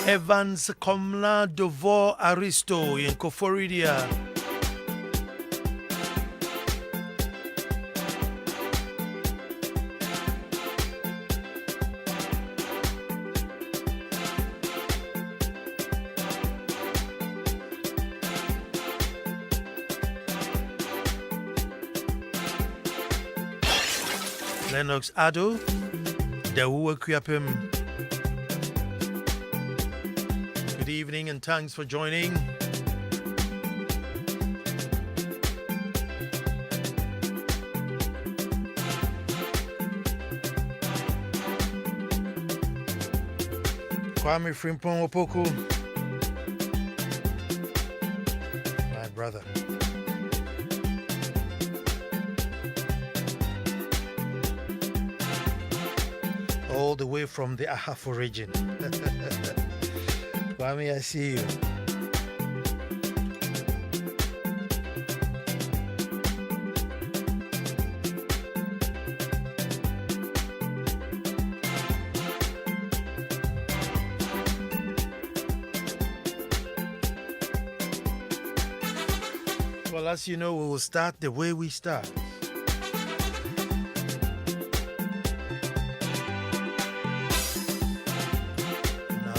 Evans Komla Dovo Aristo in Koforidia. Lennox Ado, Dawuwa Kuyapim. Good evening and thanks for joining. Kwame Frimpong Opoku, my brother. All the way from the Ahafo region. Kwame, I see you. Well, as you know, we will start the way we start.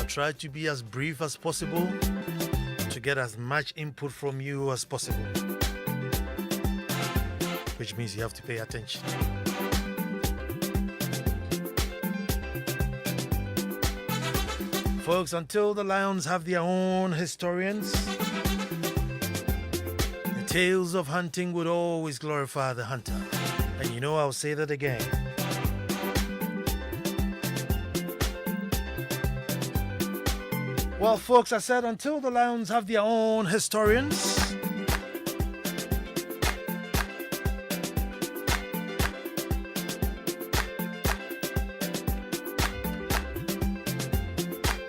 Try to be as brief as possible to get as much input from you as possible, which means you have to pay attention. Folks, until the lions have their own historians, the tales of hunting would always glorify the hunter. And you know, I'll say that again. Well, folks, I said until the lions have their own historians,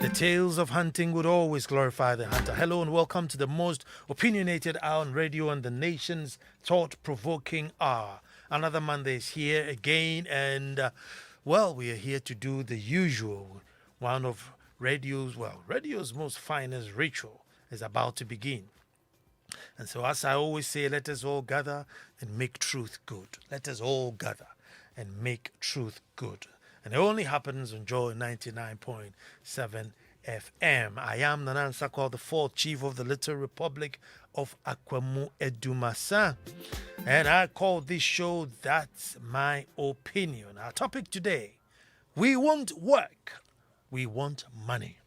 the tales of hunting would always glorify the hunter. Hello and welcome to the most opinionated hour on radio and the nation's thought-provoking hour. Another Monday is here again, and, well, we are here to do the usual one of radio's most finest ritual is about to begin. And so, as I always say, let us all gather and make truth good. Let us all gather and make truth good. And it only happens on Joy 99.7 FM. I am Nana Ansah Kwao IV, Chief of the Little Republic of Akwamu Edumasa. And I call this show That's My Opinion. Our topic today, we want work. We want money.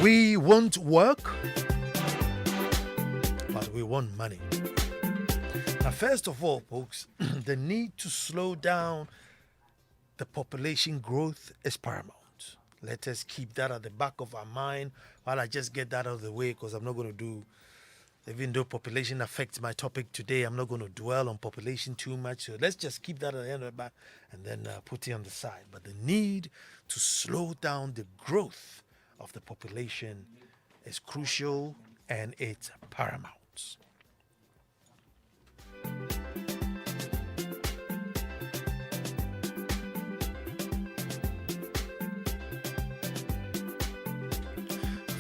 We want work, but we want money. Now, first of all, folks, the need to slow down the population growth is paramount. Let us keep that at the back of our mind while I just get that out of the way, because I'm not going to do, even though population affects my topic today, I'm not going to dwell on population too much. So let's just keep that at the end of the back and then put it on the side. But the need to slow down the growth of the population is crucial and it's paramount.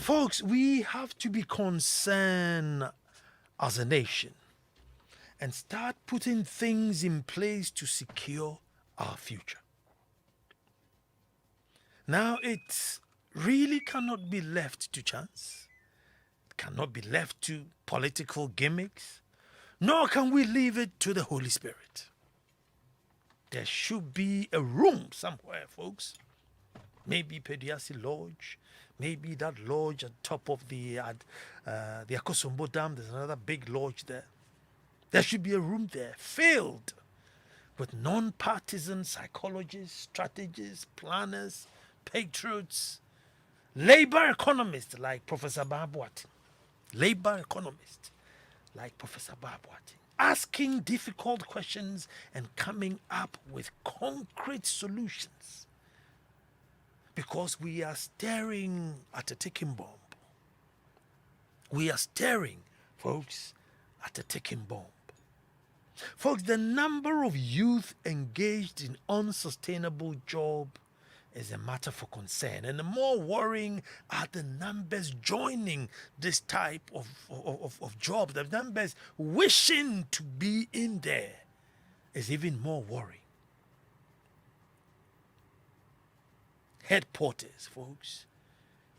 Folks, we have to be concerned as a nation and start putting things in place to secure our future. Now, it really cannot be left to chance. It cannot be left to political gimmicks, nor can we leave it to the Holy Spirit. There should be a room somewhere, folks. Maybe Pediasi Lodge, maybe that lodge at top of the Akosombo Dam. There's another big lodge there. There should be a room there filled with non-partisan psychologists, strategists, planners, patriots, labor economists like Professor Babwati. Labor economists like Professor Babwati. Asking difficult questions and coming up with concrete solutions. Because we are staring at a ticking bomb. We are staring, folks, at a ticking bomb. Folks, the number of youth engaged in unsustainable job is a matter for concern. And the more worrying are the numbers joining this type of job. The numbers wishing to be in there is even more worrying. Head porters, folks,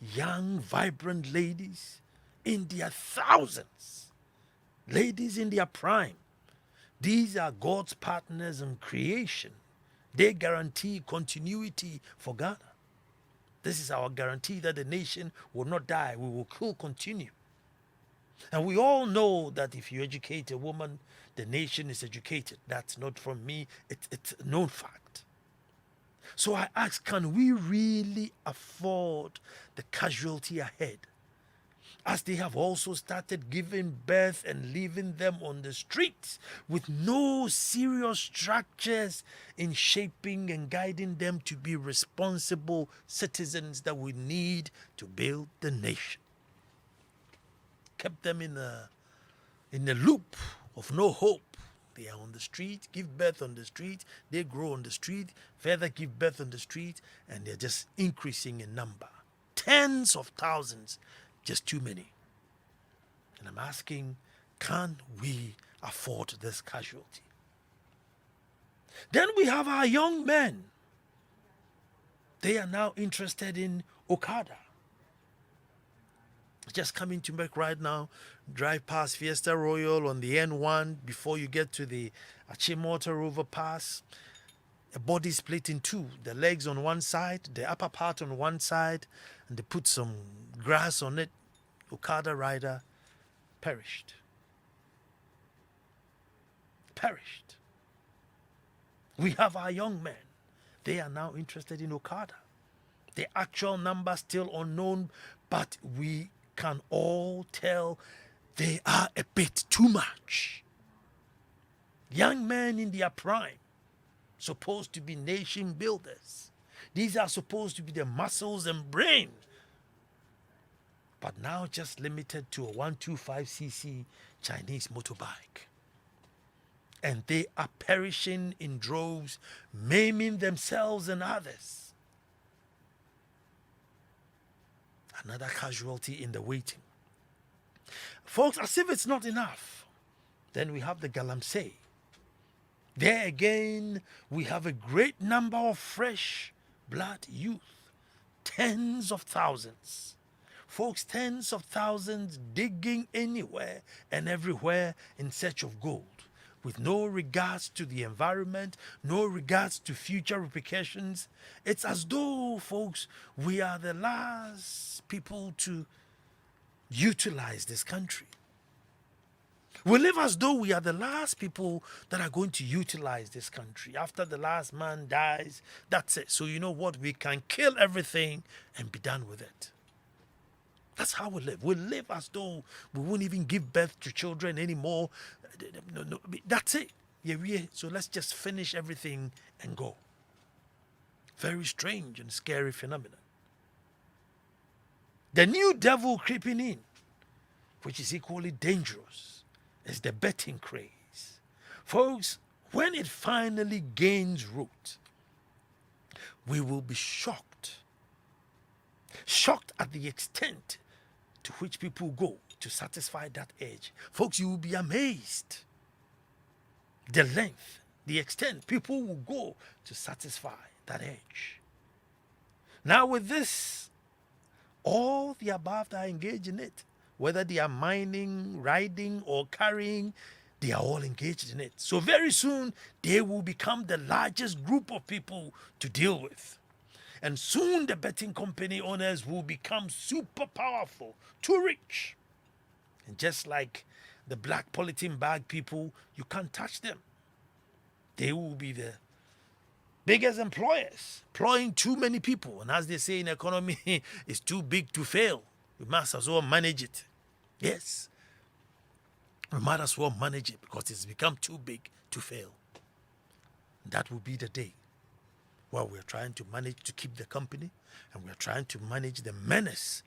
young, vibrant ladies in their thousands, ladies in their prime. These are God's partners in creation. They guarantee continuity for Ghana. This is our guarantee that the nation will not die. We will still continue. And we all know that if you educate a woman, the nation is educated. That's not from me. It's a known fact. So I ask, can we really afford the casualty ahead? As they have also started giving birth and leaving them on the streets with no serious structures in shaping and guiding them to be responsible citizens that we need to build the nation. Kept them in a loop of no hope. They are on the street, give birth on the street, they grow on the street, further give birth on the street, and they're just increasing in number. Tens of thousands, just too many. And I'm asking, can we afford this casualty? Then we have our young men. They are now interested in Okada. Just coming to make right now, drive past Fiesta Royal on the N1 before you get to the Achimota overpass. A body split in two, the legs on one side, the upper part on one side, and they put some grass on it. Okada rider perished. Perished. We have our young men. They are now interested in Okada. The actual number still unknown, but we can all tell they are a bit too much. Young men in their prime, supposed to be nation builders. These are supposed to be the muscles and brain, but now just limited to a 125cc Chinese motorbike. And they are perishing in droves, maiming themselves and others. Another casualty in the waiting. Folks, as if it's not enough, then we have the Galamsey. There again, we have a great number of fresh blood youth. Tens of thousands. Folks, tens of thousands digging anywhere and everywhere in search of gold, with no regards to the environment, no regards to future repercussions. It's as though, folks, we are the last people to utilize this country. We live as though we are the last people that are going to utilize this country. After the last man dies, that's it. So you know what? We can kill everything and be done with it. That's how we live. We live as though we won't even give birth to children anymore. No, that's it. Yeah. So let's just finish everything and go. Very strange and scary phenomenon. The new devil creeping in, which is equally dangerous, is the betting craze. Folks, when it finally gains root, we will be shocked. Shocked at the extent to which people go to satisfy that urge. Folks, you will be amazed. The length, the extent people will go to satisfy that urge. Now with this, all the above that are engaged in it, whether they are mining, riding, or carrying, they are all engaged in it. So very soon, they will become the largest group of people to deal with. And soon the betting company owners will become super powerful, too rich. And just like the black polythene bag people, you can't touch them. They will be the biggest employers, employing too many people. And as they say in economy, it's too big to fail. We must as well manage it. Yes. We might as well manage it because it's become too big to fail. That will be the day. Well, we're trying to manage to keep the company, and we're trying to manage the menace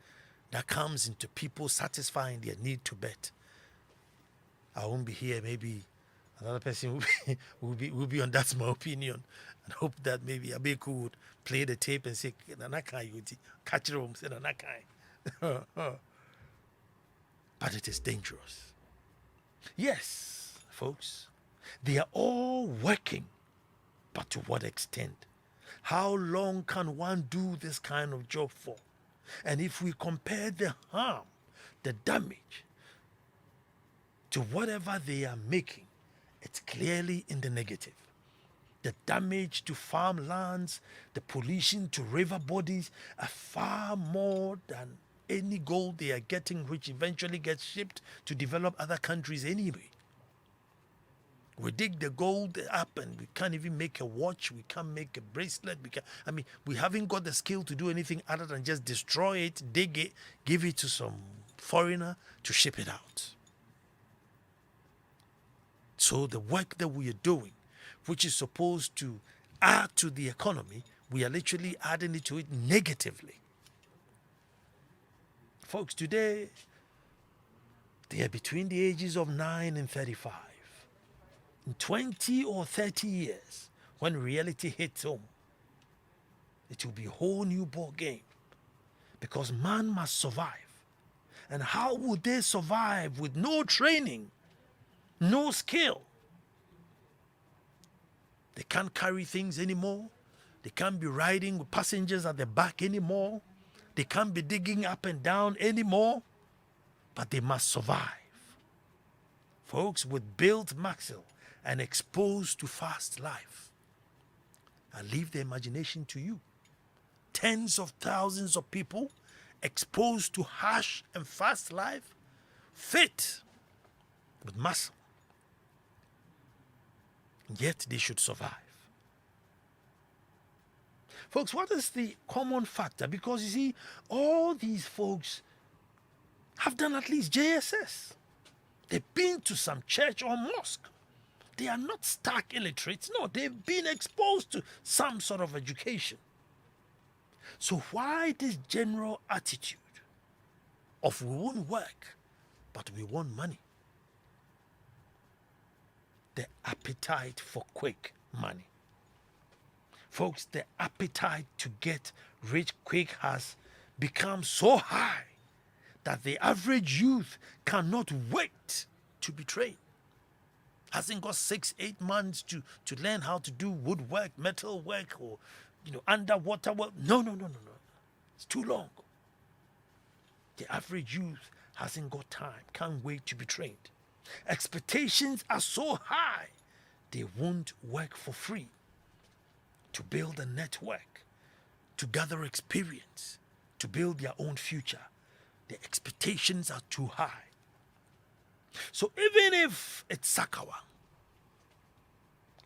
that comes into people satisfying their need to bet. I won't be here. Maybe another person will be on that's my opinion, and hope that maybe Abeku would play the tape and say Nanakai Yuti catch room say Nanakai. But it is dangerous. Yes, folks, they are all working, but to what extent? How long can one do this kind of job for? And if we compare the harm, the damage to whatever they are making, it's clearly in the negative. The damage to farmlands, the pollution to river bodies are far more than any gold they are getting, which eventually gets shipped to develop other countries anyway. We dig the gold up and we can't even make a watch, we can't make a bracelet, we haven't got the skill to do anything other than just destroy it, dig it, give it to some foreigner to ship it out. So the work that we are doing, which is supposed to add to the economy, we are literally adding it to it negatively. Folks, today, they are between the ages of 9 and 35. In 20 or 30 years, when reality hits home, it will be a whole new ball game, because man must survive. And how would they survive with no training, no skill? They can't carry things anymore. They can't be riding with passengers at the back anymore. They can't be digging up and down anymore. But they must survive. Folks, with built muscle and exposed to fast life, I leave the imagination to you. Tens of thousands of people exposed to harsh and fast life, fit with muscle. Yet they should survive. Folks, what is the common factor? Because you see, all these folks have done at least JSS. They've been to some church or mosque. They are not stark illiterates. No, they've been exposed to some sort of education. So why this general attitude of we won't work, but we want money? The appetite for quick money. Folks, the appetite to get rich quick has become so high that the average youth cannot wait to be trained. Hasn't got 6-8 months to learn how to do woodwork, metal work, or underwater work. No. It's too long. The average youth hasn't got time, can't wait to be trained. Expectations are so high, they won't work for free. To build a network, to gather experience, to build their own future, the expectations are too high. So even if it's Sakawa,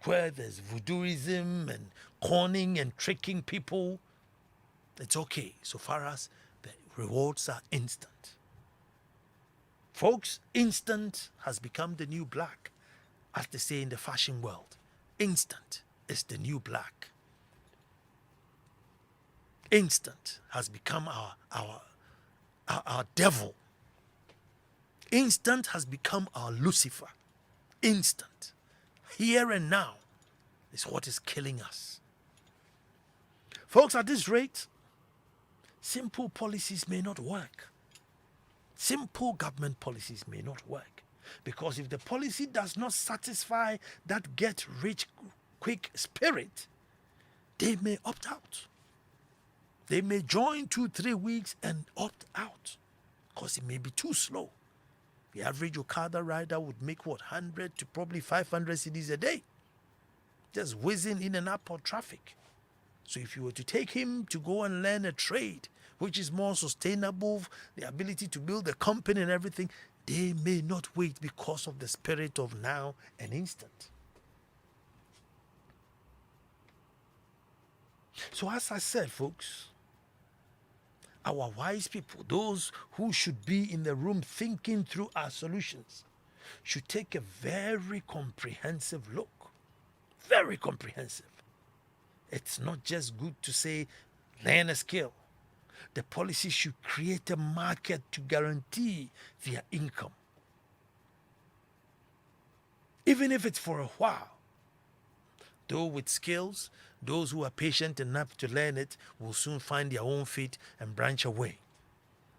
where there's voodooism and conning and tricking people, it's okay so far as the rewards are instant. Folks, instant has become the new black, as they say in the fashion world. Instant is the new black. Instant has become our devil. Instant has become our Lucifer. Instant, here and now, is what is killing us. Folks, at this rate, simple policies may not work. Simple government policies may not work. Because if the policy does not satisfy that get rich quick spirit, they may opt out. They may join 2-3 weeks and opt out because it may be too slow. The average Okada rider would make 100 to probably 500 cedis a day, just whizzing in and out of traffic. So if you were to take him to go and learn a trade, which is more sustainable, the ability to build a company and everything, they may not wait because of the spirit of now and instant. So as I said, folks, our wise people, those who should be in the room thinking through our solutions, should take a very comprehensive look. Very comprehensive. It's not just good to say, learn a skill. The policy should create a market to guarantee their income. even if it's for a while. Though with skills, those who are patient enough to learn it will soon find their own feet and branch away.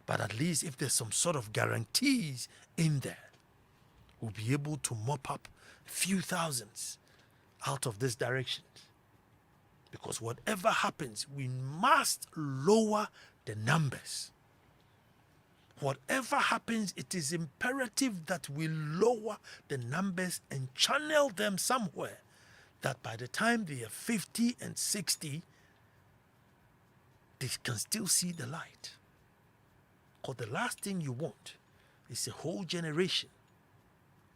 But at least if there's some sort of guarantees in there, we'll be able to mop up a few thousands out of this direction. Because whatever happens, we must lower the numbers. Whatever happens, it is imperative that we lower the numbers and channel them somewhere, that by the time they are 50 and 60, they can still see the light. Because the last thing you want is a whole generation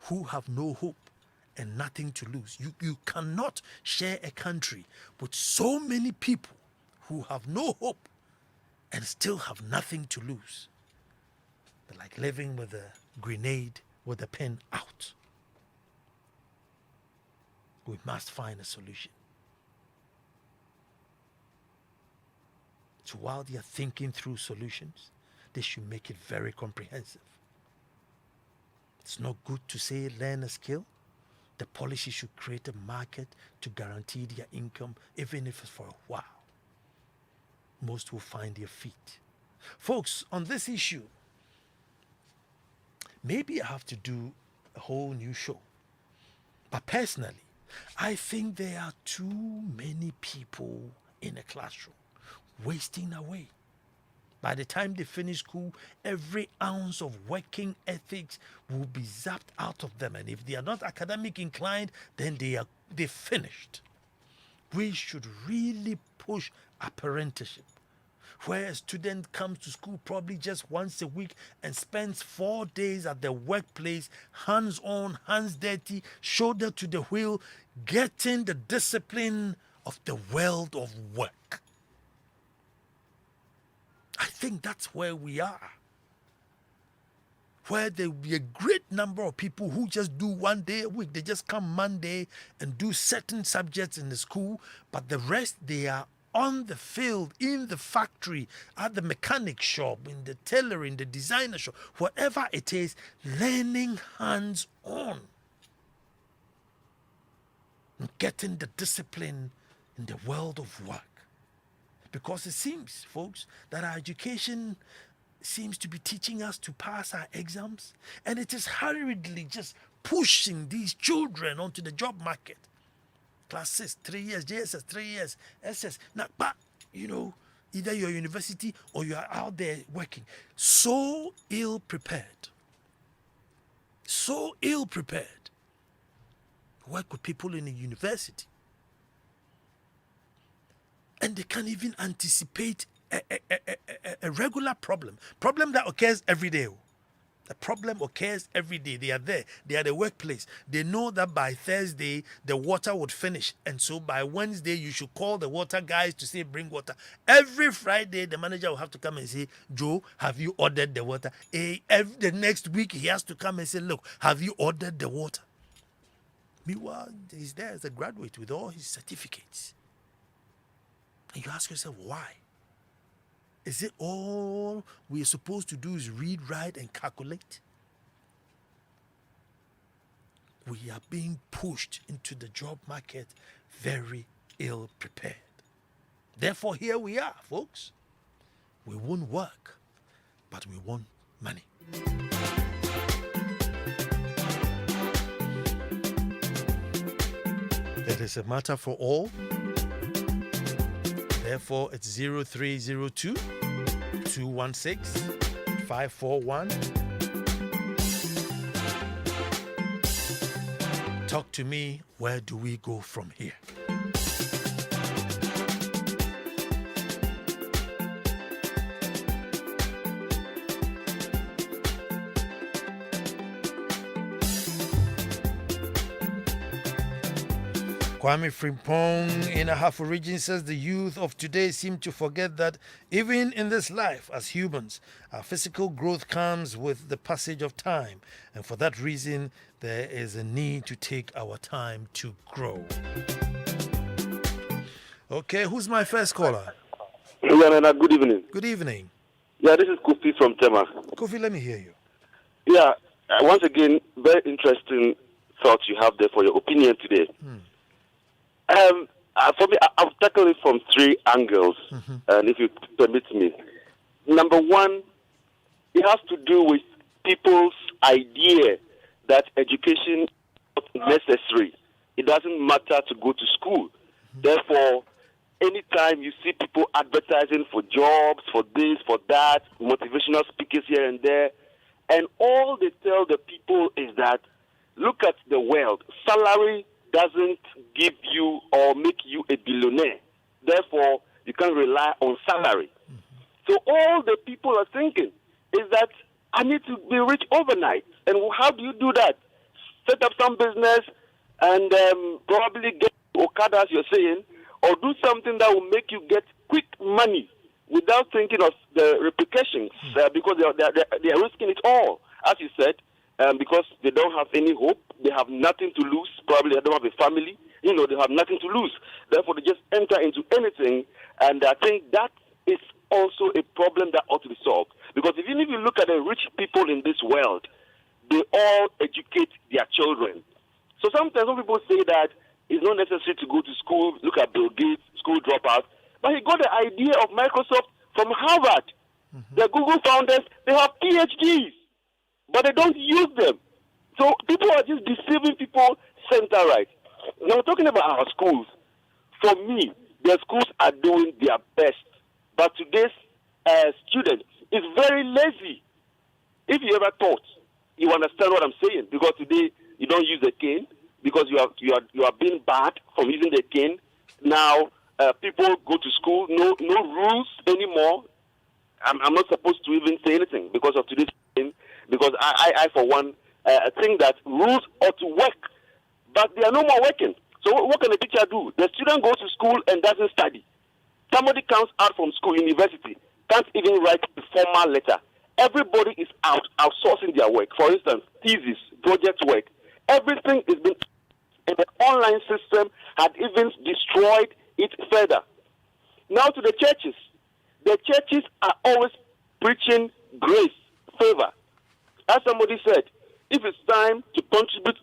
who have no hope and nothing to lose. You cannot share a country with so many people who have no hope and still have nothing to lose. They're like living with a grenade with a pin out. We must find a solution. So while they are thinking through solutions, they should make it very comprehensive. It's not good to say learn a skill. The policy should create a market to guarantee their income, even if it's for a while. Most will find their feet. Folks, on this issue, maybe I have to do a whole new show. But personally, I think there are too many people in a classroom wasting away. By the time they finish school, every ounce of working ethics will be zapped out of them. And if they are not academic inclined, then they're finished. We should really push apprenticeship, where a student comes to school probably just once a week and spends 4 days at the workplace, hands on, hands dirty, shoulder to the wheel, getting the discipline of the world of work. I think that's where we are. Where there will be a great number of people who just do 1 day a week. They just come Monday and do certain subjects in the school, but the rest they are on the field, in the factory, at the mechanic shop, in the tailoring, the designer shop, whatever it is, learning hands-on. And getting the discipline in the world of work. Because it seems, folks, that our education seems to be teaching us to pass our exams, and it is hurriedly just pushing these children onto the job market. Class 6, 3 years, JSS, 3 years, SS. Now, but, either you're university or you are out there working. So ill prepared. So ill prepared. Work with people in a university. And they can't even anticipate a regular problem that occurs every day. The problem occurs every day. They are there. They are at the workplace. They know that by Thursday, the water would finish. And so by Wednesday, you should call the water guys to say, bring water. Every Friday, the manager will have to come and say, Joe, have you ordered the water? The next week, he has to come and say, look, have you ordered the water? Meanwhile, he's there as a graduate with all his certificates. And you ask yourself, why? Is it all we're supposed to do is read, write, and calculate? We are being pushed into the job market very ill prepared. Therefore, here we are, folks. We won't work, but we want money. It is a matter for all. Therefore, it's 0302 216 541. Talk to me. Where do we go from here? Kwame Frimpong in Ahafo region says the youth of today seem to forget that even in this life as humans, our physical growth comes with the passage of time. And for that reason, there is a need to take our time to grow. Okay, who's my first caller? Nana, good evening. Good evening. Yeah, this is Kofi from Tema. Kofi, let me hear you. Yeah, once again, very interesting thoughts you have there for your opinion today. For me, I'll tackle it from three angles, and if you permit me. Number one, it has to do with people's idea that education is not necessary. It doesn't matter to go to school. Therefore, anytime you see people advertising for jobs, for this, for that, motivational speakers here and there, and all they tell the people is that, look at the world. Salary doesn't give you or make you a billionaire. Therefore, you can't rely on salary. So all the people are thinking is that I need to be rich overnight. And how do you do that? Set up some business and probably get Okada, as you're saying, or do something that will make you get quick money without thinking of the repercussions because they are risking it all. As you said, because they don't have any hope, they have nothing to lose. Probably they don't have a family. They have nothing to lose. Therefore, they just enter into anything. And I think that is also a problem that ought to be solved. Because even if you look at the rich people in this world, they all educate their children. So sometimes when people say that it's not necessary to go to school, look at Bill Gates, school dropout, but he got the idea of Microsoft from Harvard. The Google founders, they have PhDs, but they don't use them. So people are just deceiving people center right. Now, talking about our schools, for me, the schools are doing their best. But today's student is very lazy. If you ever thought, you understand what I'm saying, because today you don't use the cane because you are being bad from using the cane. Now people go to school, no rules anymore. I'm not supposed to even say anything because of today's cane, because I for one think that rules ought to work, but they are no more working. So what can a teacher do? The student goes to school and doesn't study. Somebody comes out from school, university, can't even write a formal letter. Everybody is outsourcing their work. For instance, thesis, project work. Everything is being, and the online system had even destroyed it further. Now to the churches. The churches are always preaching grace, favor. As somebody said, if it's time to contribute,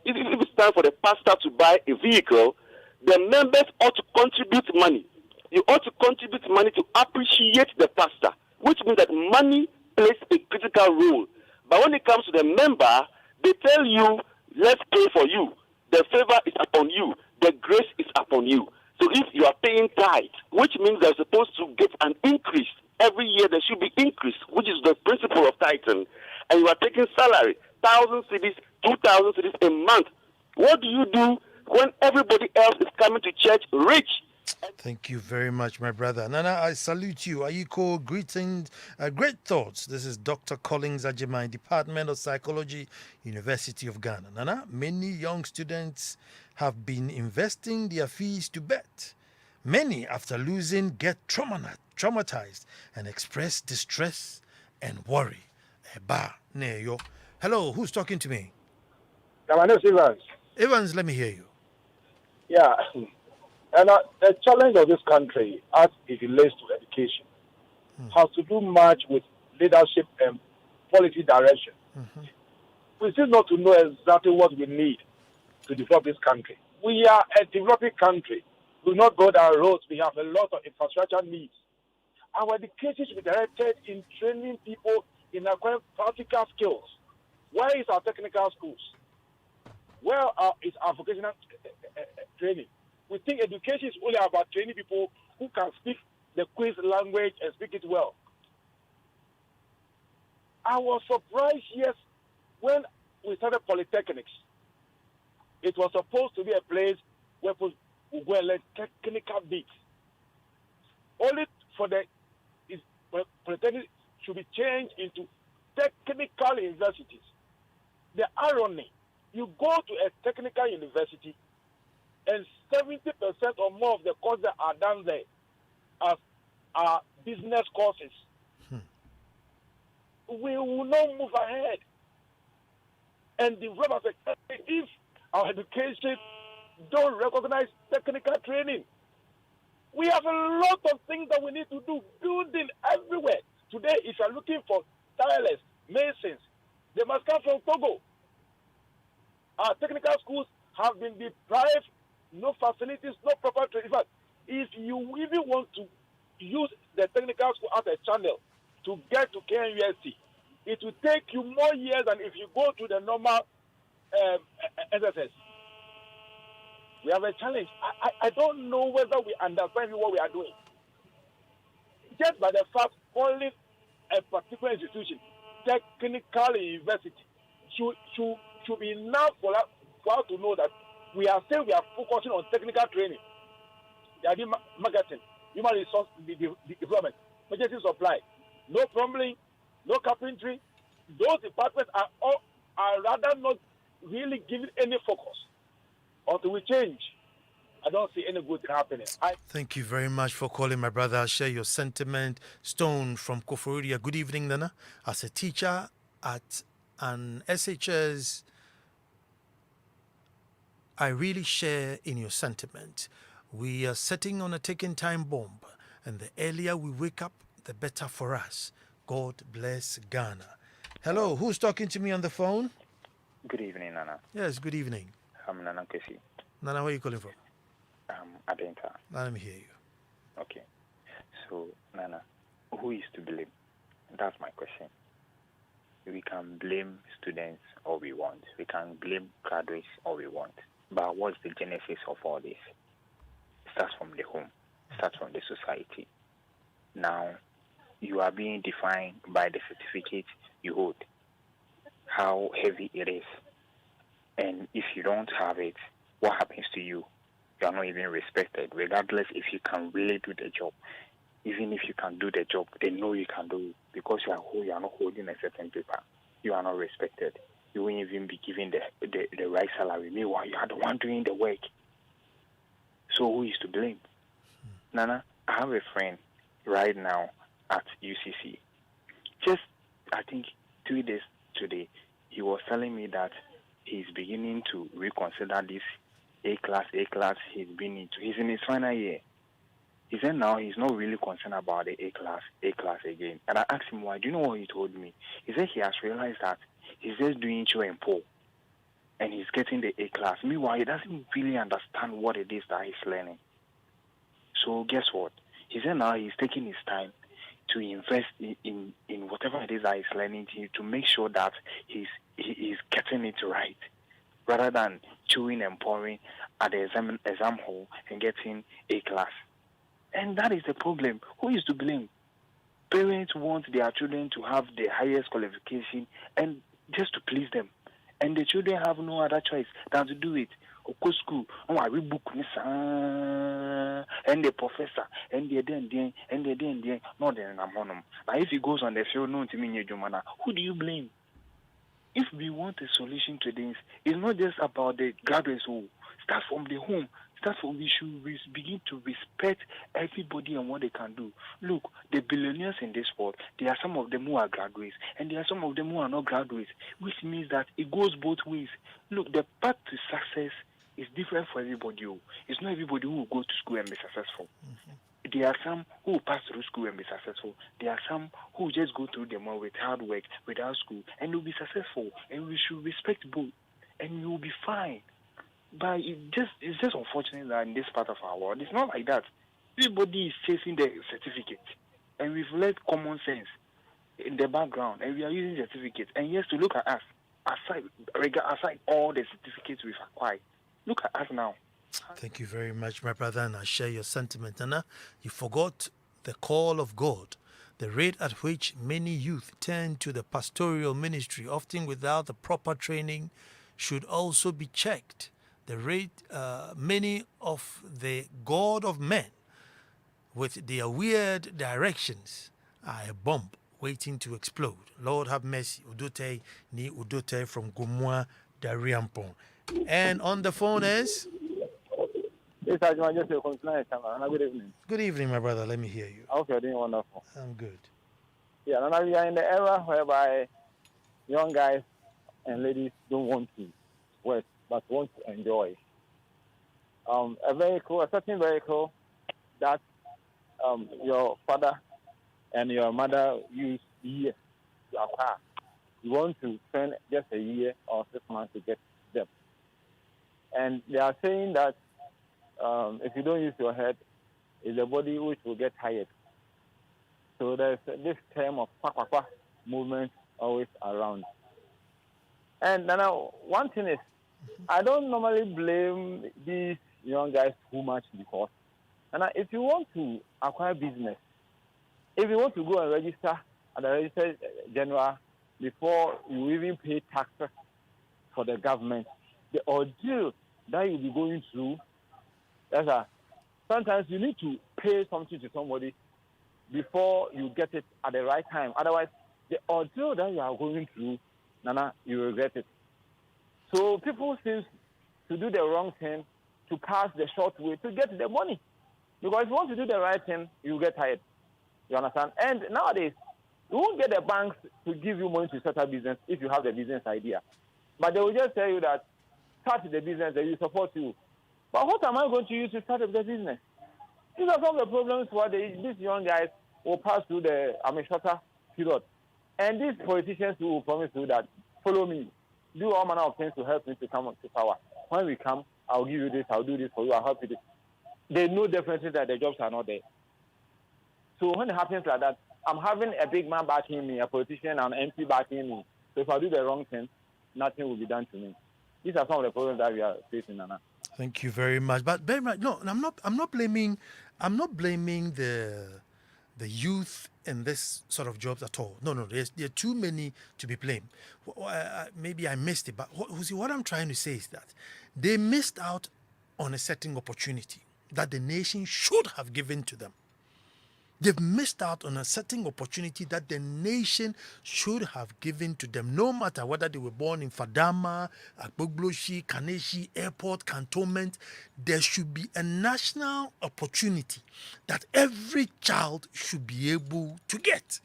if it's time for the pastor to buy a vehicle, the members ought to contribute money. You ought to contribute money to appreciate the pastor, which means that money plays a critical role. But when it comes to the member, they tell you, let's pray for you. The favor is upon you. The grace is upon you. So if you are paying tithe, which means they're supposed to get an increase, every year there should be increase, which is the principle of tithing, and you are taking salary, 1,000 cedis, 2,000 cedis a month, what do you do when everybody else is coming to church rich? Thank you very much, my brother. Nana, I salute you. Ayiko, greetings, great thoughts. This is Dr. Collins Ajimai, Department of Psychology, University of Ghana. Nana, many young students have been investing their fees to bet. Many, after losing, get traumatized and express distress and worry. Hello, who's talking to me? My name is Evans. Evans, let me hear you. Yeah. And the challenge of this country, as it relates to education, has to do much with leadership and policy direction. We still not to know exactly what we need to develop this country. We are a developing country. We will not go down roads. We have a lot of infrastructure needs. Our education should be directed in training people in acquiring practical skills. Where is our technical schools? Where is our vocational training? We think education is only about training people who can speak the quiz language and speak it well. I was surprised, yes, when we started polytechnics. It was supposed to be a place where people would go and learn technical bits. Only for the polytechnics should be changed into technical universities. The irony, you go to a technical university and 70% or more of the courses that are done there are business courses. We will not move ahead and develop as a country if our education don't recognize technical training. We have a lot of things that we need to do, building everywhere. Today, if you're looking for tilers, masons, they must come from Togo. Our technical schools have been deprived, no facilities, no proper training. In fact, if you even want to use the technical school as a channel to get to KNUST, it will take you more years than if you go to the normal SSS. We have a challenge. I don't know whether we understand what we are doing. Just by the fact calling a particular institution technical university should be enough for us to know that we are focusing on technical training. They are doing marketing, human resource development, emergency supply, no plumbing, no carpentry. Those departments are rather not really giving any focus. Until we change, I don't see any good happening. Thank you very much for calling, my brother. I'll share your sentiment. Stone from Koforidua. Good evening, Nana. As a teacher at an SHS, I really share in your sentiment. We are sitting on a ticking time bomb, and the earlier we wake up, the better for us. God bless Ghana. Hello, who's talking to me on the phone? Good evening, Nana. Yes, good evening. I'm Nana Kwesi. Nana, where are you calling from? Adenta. Let me hear you. Okay. So, Nana, who is to blame? That's my question. We can blame students all we want. We can blame graduates all we want. But what's the genesis of all this? It starts from the home. It starts from the society. Now, you are being defined by the certificate you hold, how heavy it is. And if you don't have it, what happens to you? You are not even respected, regardless if you can really do the job. Even if you can do the job, they know you can do it because you are not holding a certain paper. You are not respected. You won't even be given the right salary. Meanwhile, you are the one doing the work. So who is to blame? Nana, I have a friend right now at UCC. Just, I think, 2 days today, he was telling me that he's beginning to reconsider this A class he's been into. He's in his final year. He said now he's not really concerned about the A class again. And I asked him why. Do you know what he told me? He said he has realized that he's just doing show and pull, and he's getting the A class. Meanwhile, he doesn't really understand what it is that he's learning. So guess what? He said now he's taking his time to invest in whatever it is that he's learning to make sure that he's getting it right, rather than chewing and pouring at the exam hall and getting A class. And that is the problem. Who is to blame? Parents want their children to have the highest qualification and just to please them. And the children have no other choice than to do it. Go school, I read book, and the professor, and the not then I'm on them. Now if he goes on the field, no to me, who do you blame? If we want a solution to this, it's not just about the graduates who start from the home. We should begin to respect everybody and what they can do. Look, the billionaires in this world, there are some of them who are graduates, and there are some of them who are not graduates, which means that it goes both ways. Look, the path to success is different for everybody. It's not everybody who will go to school and be successful. Mm-hmm. There are some who will pass through school and be successful. There are some who will just go through them with hard work, without school, and will be successful. And we should respect both, and we will be fine. But it's just unfortunate that in this part of our world, it's not like that. Everybody is chasing the certificate, and we've let common sense in the background, and we are using certificates. And yes, to look at us, aside all the certificates we've acquired, look at us now. Thank you very much, my brother, and I share your sentiment. Nana, you forgot the call of God. The rate at which many youth turn to the pastoral ministry, often without the proper training, should also be checked. The rate, many of the God of men, with their weird directions, are a bomb waiting to explode. Lord have mercy. Udote ni Udote from Gumwa Dariampon. And on the phone is? Yes, I just good evening. Good evening, my brother. Let me hear you. Okay, you're doing wonderful. I'm good. Yeah, now we are in the era whereby young guys and ladies don't want to work, but want to enjoy. A certain vehicle that your father and your mother use years to acquire. You want to spend just a year or 6 months to get them. And they are saying that if you don't use your head, it's the body which will get tired. So there's this term of kwakwa movement always around. And now, one thing is, I don't normally blame these young guys too much because, and if you want to acquire business, if you want to go and register at the Register General before you even pay taxes for the government, the ordeal that you'll be going through, sometimes you need to pay something to somebody before you get it at the right time. Otherwise, the ordeal that you are going through, Nana, you regret it. So people seem to do the wrong thing to pass the short way to get the money. Because if you want to do the right thing, you get tired. You understand? And nowadays, you won't get the banks to give you money to start a business if you have the business idea. But they will just tell you that start the business, they will support you. But what am I going to use to start the business? These are some of the problems where these young guys will pass through the shorter period. And these politicians will promise you that, follow me, do all manner of things to help me to come to power. When we come, I'll give you this, I'll do this for you, I'll help you this. They know definitely that the jobs are not there. So when it happens like that, I'm having a big man backing me, a politician, an MP backing me. So if I do the wrong thing, nothing will be done to me. These are some of the problems that we are facing, Nana. Thank you very much. But very much, no, I'm not blaming the youth in this sort of jobs at all. No, there are too many to be blamed. Maybe I missed it, but what I'm trying to say is that they missed out on a certain opportunity that the nation should have given to them. They've missed out on a certain opportunity that the nation should have given to them, no matter whether they were born in Fadama, Agbogloshi, Kaneshi, Airport, Cantonment. There should be a national opportunity that every child should be able to get.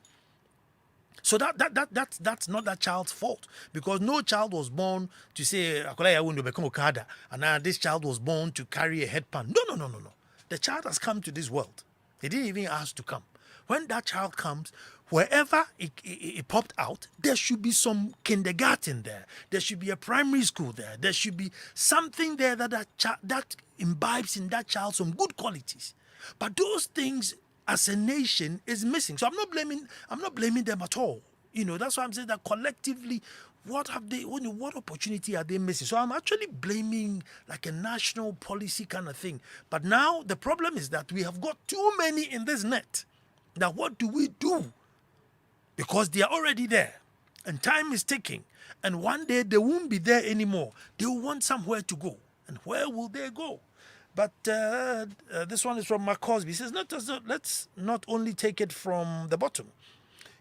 So that's not that child's fault, because no child was born to say, and now this child was born to carry a headband. No. The child has come to this world. They didn't even ask to come. When that child comes, wherever it popped out, there should be some kindergarten there. There should be a primary school there. There should be something there that imbibes in that child some good qualities. But those things, as a nation, is missing. So I'm not blaming them at all. That's why I'm saying that collectively, what opportunity are they missing? So I'm actually blaming like a national policy kind of thing. But now the problem is that we have got too many in this net. Now what do we do? Because they are already there and time is ticking. And one day they won't be there anymore. They will want somewhere to go. And where will they go? But this one is from Mark Cosby. He says, let's not only take it from the bottom.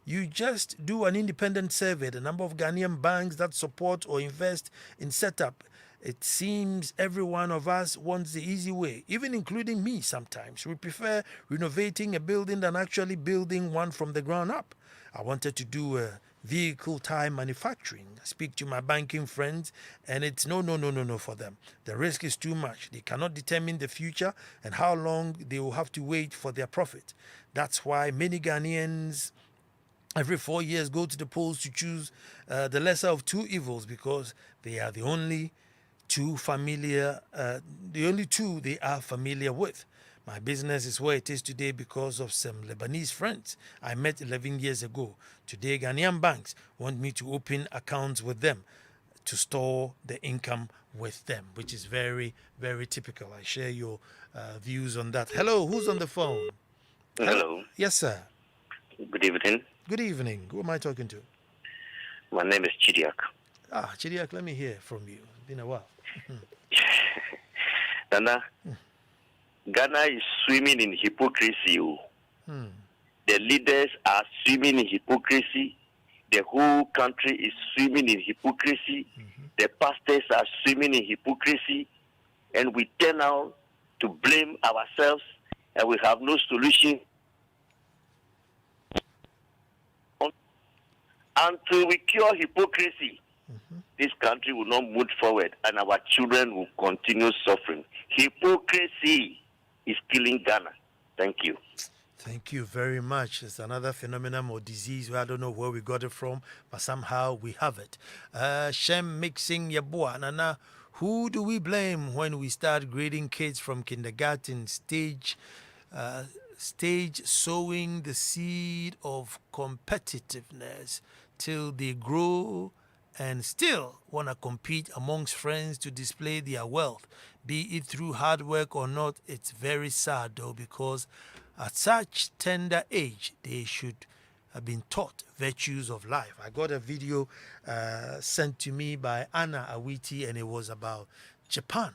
You just do an independent survey, the number of Ghanaian banks that support or invest in setup. It seems every one of us wants the easy way, even including me sometimes. We prefer renovating a building than actually building one from the ground up. I wanted to do a vehicle tire manufacturing. I speak to my banking friends and it's no for them. The risk is too much. They cannot determine the future and how long they will have to wait for their profit. That's why many Ghanaians every 4 years go to the polls to choose the lesser of two evils, because they are the only two they are familiar with. My business is where it is today because of some Lebanese friends I met 11 years ago. Today, Ghanaian banks want me to open accounts with them to store the income with them, which is very, very typical. I share your views on that. Hello, who's on the phone? Hello. Yes, sir. Good evening. Good evening. Who am I talking to? My name is Chidiak. Chidiak, let me hear from you. It's been a while. Nana, Ghana is swimming in hypocrisy. The leaders are swimming in hypocrisy. The whole country is swimming in hypocrisy. The pastors are swimming in hypocrisy. And we turn out to blame ourselves, and we have no solution. Until we cure hypocrisy, this country will not move forward and our children will continue suffering. Hypocrisy is killing Ghana. Thank you. Thank you very much. It's another phenomenon or disease where I don't know where we got it from, but somehow we have it. Shem mixing Yabua Nana, Who do we blame when we start grading kids from kindergarten stage, sowing the seed of competitiveness till they grow and still want to compete amongst friends to display their wealth, be it through hard work or not? It's very sad though, because at such tender age they should have been taught virtues of life. I got a video sent to me by Nana Awiti, and it was about Japan,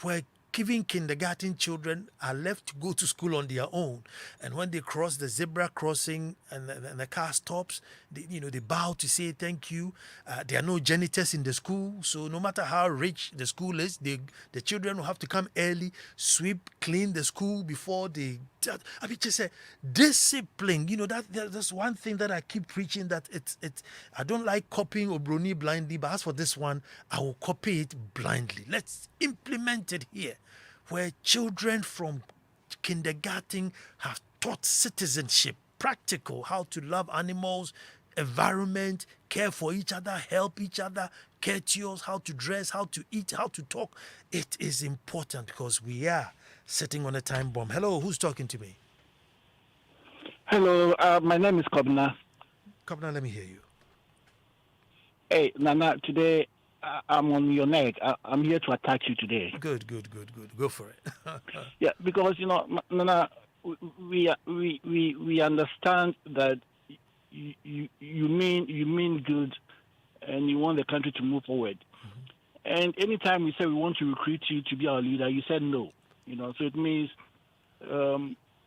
where giving kindergarten children are left to go to school on their own, and when they cross the zebra crossing and the car stops, they bow to say thank you. There are no janitors in the school, so no matter how rich the school is, the children will have to come early, sweep, clean the school before they. I mean, just say discipline. That's one thing that I keep preaching, that it's. I don't like copying Obroni blindly, but as for this one, I will copy it blindly. Let's implement it here, where children from kindergarten have taught citizenship, practical, how to love animals, environment, care for each other, help each other, courteous, how to dress, how to eat, how to talk. It is important because we are sitting on a time bomb. Hello, who's talking to me? Hello, my name is Kobna. Kobna, let me hear you. Hey, Nana, today I'm on your neck. I'm here to attack you today. Good. Go for it. Yeah, because Nana, we understand that you mean good, and you want the country to move forward. Mm-hmm. And anytime we say we want to recruit you to be our leader, you said no. So it means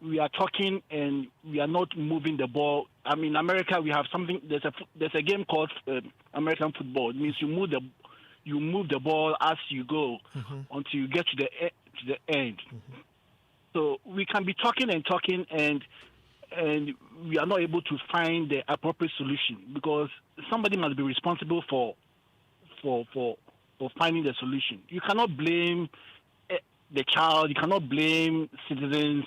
we are talking and we are not moving the ball. I mean, America, we have something. There's a game called American football. It means you move the ball as you go, mm-hmm. until you get to the end. Mm-hmm. So we can be talking and we are not able to find the appropriate solution, because somebody must be responsible for finding the solution. You cannot blame the child. You cannot blame citizens.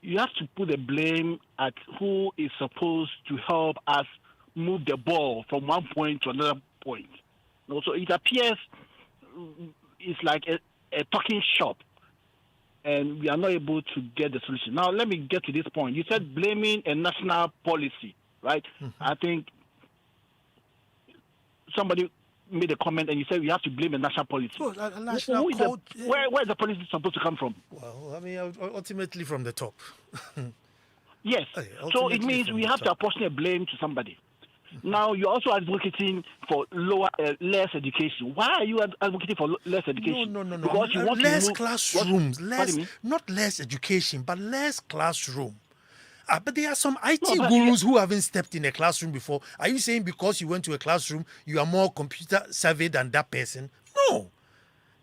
You have to put the blame at who is supposed to help us move the ball from one point to another point. So it appears it's like a talking shop, and we are not able to get the solution. Now, let me get to this point. You said blaming a national policy, right? Mm-hmm. I think somebody made a comment and you said we have to blame a national policy. Well, a national code, where is the policy supposed to come from? Well, I mean, ultimately from the top. Yes. Okay, so it means we have to apportion a blame to somebody. Mm-hmm. Now, you're also advocating for less education. Why are you advocating for less education? No. Because you want less to classrooms. Not less education, but less classroom. But there are some IT gurus who haven't stepped in a classroom before. Are you saying because you went to a classroom, you are more computer savvy than that person? No.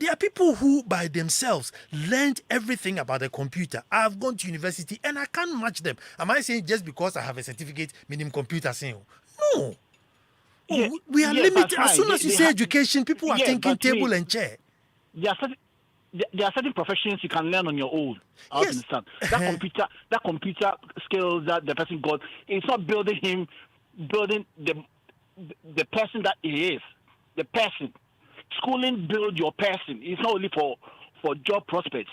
There are people who, by themselves, learned everything about a computer. I have gone to university and I can't match them. Am I saying just because I have a certificate, meaning computer science? No. Yeah, we are limited. As soon as you say education, people are thinking table and chair. There are certain professions you can learn on your own. I understand. That computer skills that the person got, it's not building the person that he is. The person. Schooling build your person. It's not only for job prospects,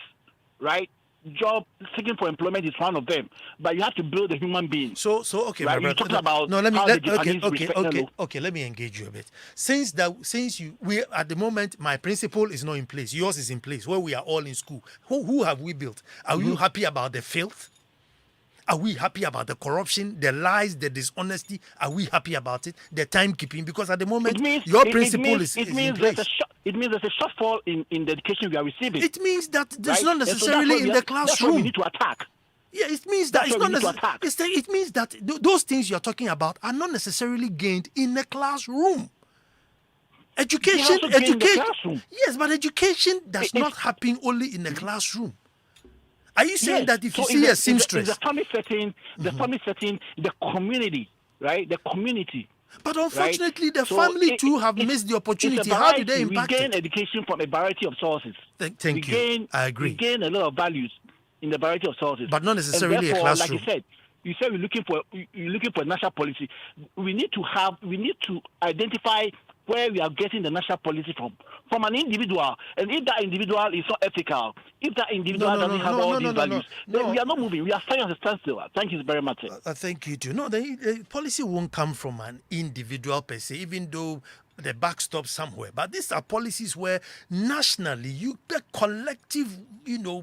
right? Job seeking for employment is one of them, but you have to build a human being. So okay, right? my brother. Okay. Let me engage you a bit. Since we at the moment, my principle is not in place. Yours is in place. Where we are all in school. Who have we built? Are you happy about the filth? Are we happy about the corruption, the lies, the dishonesty? Are we happy about it? The timekeeping? Because at the moment, your principle is in place. It means there's a shortfall in the education we are receiving. It means that there's not necessarily in the classroom. That's what we need to attack. Yeah, it means that it's not necessarily. It means that those things you're talking about are not necessarily gained in the classroom. Education. Yes, but education does not happen only in the classroom. Are you saying that if you see a seamstress, the family setting, the community, right? The community. But unfortunately, the family too have missed the opportunity. How do they impact it? We gain education from a variety of sources. Thank you. I agree. We gain a lot of values in the variety of sources, but not necessarily a classroom. Like you said, you're looking for national policy. We need to identify where we are getting the national policy from an individual. And if that individual is not ethical, if that individual doesn't have all these values, then we are not moving. We are staying as a standstill. Thank you very much. Thank you too. No, the policy won't come from an individual per se, even though the backstop somewhere. But these are policies where nationally you get collective,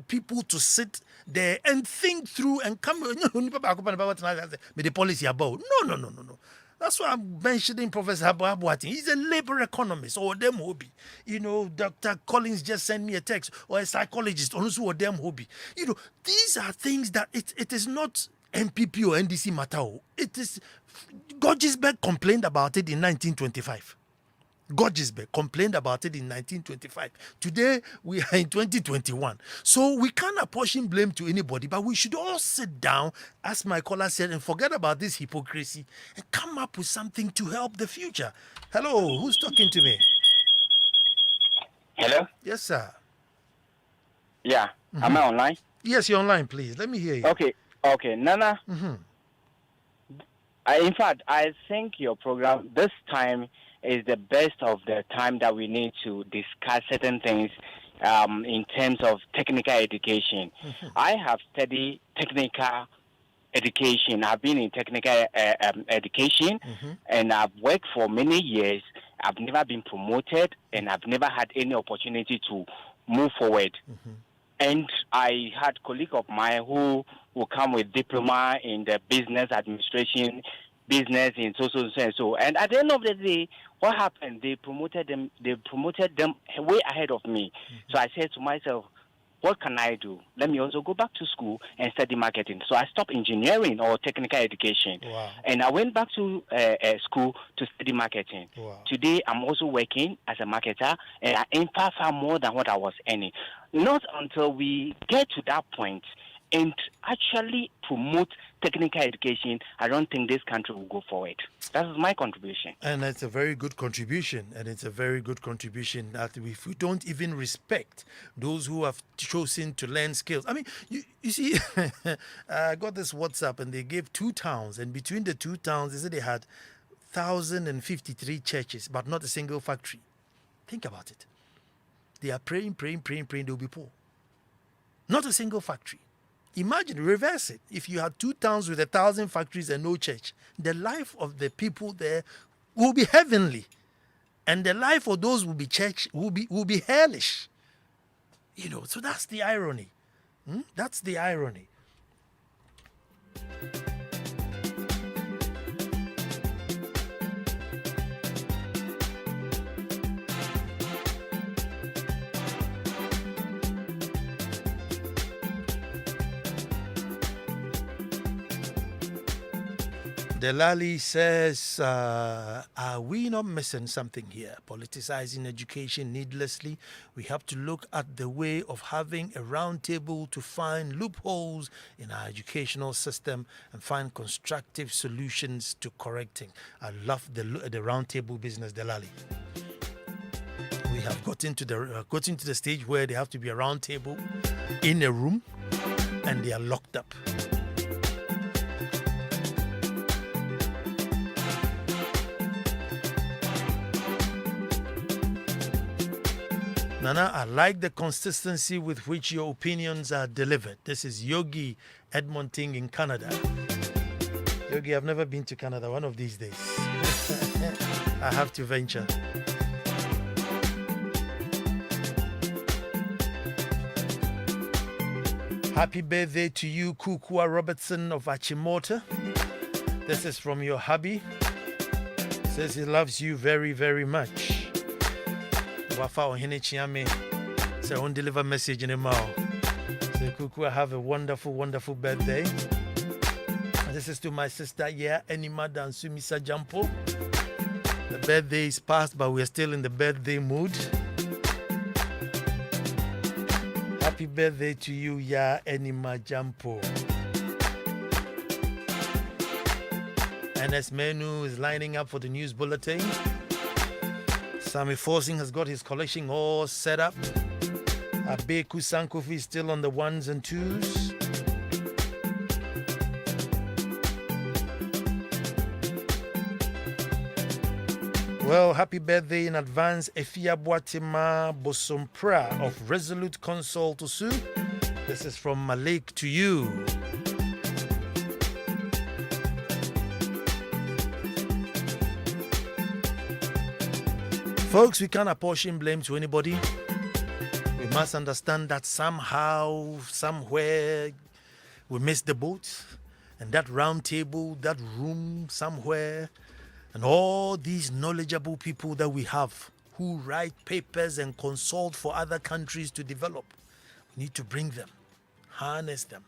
people to sit there and think through and come with the policy about. No. That's why I'm mentioning Professor Abuatin. He's a labor economist or them hobby. Dr. Collins just sent me a text, or a psychologist, also or them hobby. These are things that it is not MPP or NDC matter. It is Gorgisberg complained about it in 1925. Gorgisberg complained about it in 1925. Today, we are in 2021. So we can't apportion blame to anybody, but we should all sit down, as my caller said, and forget about this hypocrisy and come up with something to help the future. Hello, who's talking to me? Hello? Yes, sir. Yeah. Am I online? Yes, you're online, please. Let me hear you. Okay. Nana, in fact, I think your program this time is the best of the time that we need to discuss certain things in terms of technical education. I have studied technical education. I've been in technical education, and I've worked for many years. I've never been promoted, and I've never had any opportunity to move forward. And I had colleagues of mine who will come with diploma in the business administration, business in so. And at the end of the day, what happened? They promoted them way ahead of me. So I said to myself, what can I do? Let me also go back to school and study marketing. So I stopped engineering or technical education. Wow. And I went back to school to study marketing. Wow. Today, I'm also working as a marketer, and I earn far more than what I was earning. Not until we get to that point and actually promote technical education, I don't think this country will go forward. That is my contribution. And it's a very good contribution. That if we don't even respect those who have chosen to learn skills. I mean, you see, I got this WhatsApp and they gave 2 towns. And between the 2 towns, they said they had 1,053 churches, but not a single factory. Think about it. They are praying, they'll be poor. Not a single factory. Imagine, reverse it. If you had 2 towns with 1,000 factories and no church, the life of the people there will be heavenly. And the life of those will be church, will be hellish. So that's the irony. That's the irony. Delali says, are we not missing something here? Politicizing education needlessly. We have to look at the way of having a round table to find loopholes in our educational system and find constructive solutions to correcting. I love the round table business, Delali. We have gotten to the stage where they have to be a round table in a room and they are locked up. Nana, I like the consistency with which your opinions are delivered. This is Yogi Edmonton in Canada. Yogi, I've never been to Canada. One of these days, I have to venture. Happy birthday to you, Kukua Robertson of Achimota. This is from your hubby. Says he loves you very, very much. Wafa ohene chiame say on deliver message in the mouth. Say Kuku, have a wonderful, wonderful birthday. This is to my sister Anima Dansumisa Jampo. The birthday is past, but we're still in the birthday mood. Happy birthday to you, Anima Jampo. NS Menu is lining up for the news bulletin. Sammy Forcing has got his collection all set up. Abeku Sankofi is still on the 1s and 2s. Well, happy birthday in advance, Efia Boatima Bosompra of Resolute Consult to Sue. This is from Malik to you. Folks, we can't apportion blame to anybody. We must understand that somehow, somewhere, we missed the boat. And that round table, that room somewhere, and all these knowledgeable people that we have who write papers and consult for other countries to develop, we need to bring them, harness them.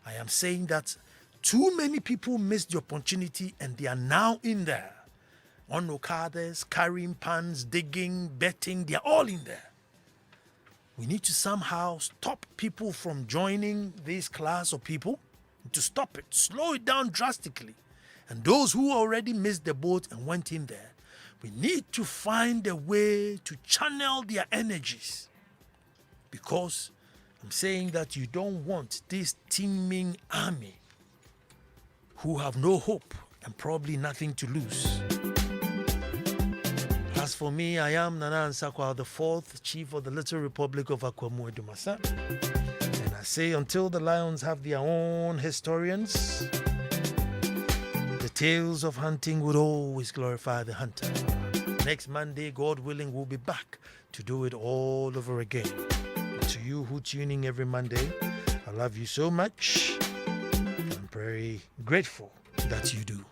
I am saying that too many people missed the opportunity and they are now in there. On Okadas, carrying pans, digging, betting, they are all in there. We need to somehow stop people from joining this class of people, to stop it, slow it down drastically. And those who already missed the boat and went in there, we need to find a way to channel their energies. Because I'm saying that you don't want this teeming army who have no hope and probably nothing to lose. As for me, I am Nana Ansah Kwao IV, Chief of the Little Republic of Akwamu Edumasa. And I say until the lions have their own historians, the tales of hunting would always glorify the hunter. Next Monday, God willing, we'll be back to do it all over again. To you who tune in every Monday, I love you so much. I'm very grateful that you do.